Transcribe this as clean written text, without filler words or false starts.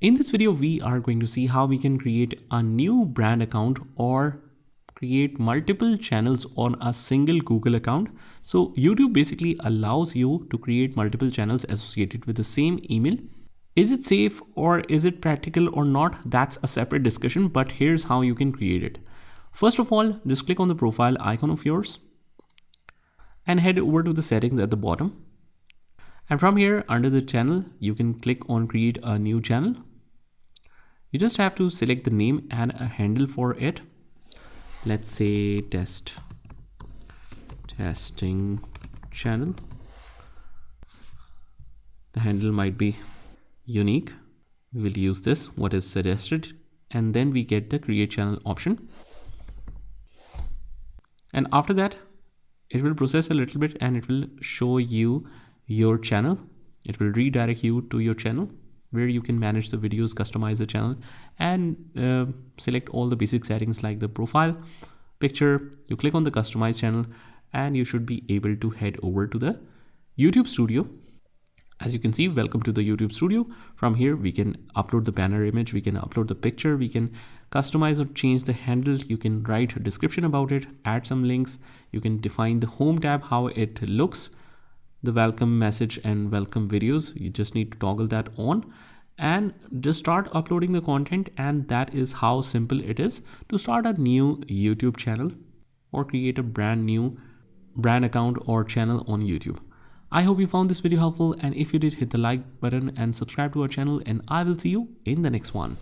In this video, we are going to see how we can create a new brand account or create multiple channels on a single Google account. So YouTube basically allows you to create multiple channels associated with the same email. Is it safe or is it practical or not? That's a separate discussion, but here's how you can create it. First of all, just click on the profile icon of yours and head over to the settings at the bottom. And from here, under the channel, you can click on create a new channel. You just have to select the name and a handle for it. Let's say testing channel. The handle might be unique. We will use this, what is suggested, and then we get the create channel option. And after that, it will process a little bit and it will show you your channel. It will redirect you to your channel where you can manage the videos, customize the channel, and select all the basic settings like the profile picture. You click on the customize channel and you should be able to head over to the YouTube studio. As you can see, welcome to the YouTube studio. From here, we can upload the banner image, we can upload the picture, we can customize or change the handle, you can write a description about it, add some links, you can define the home tab, how it looks, the welcome message and welcome videos. You just need to toggle that on and just start uploading the content. And that is how simple it is to start a new YouTube channel or create a brand new brand account or channel on YouTube. I hope you found this video helpful, and if you did, hit the like button and subscribe to our channel, and I will see you in the next one.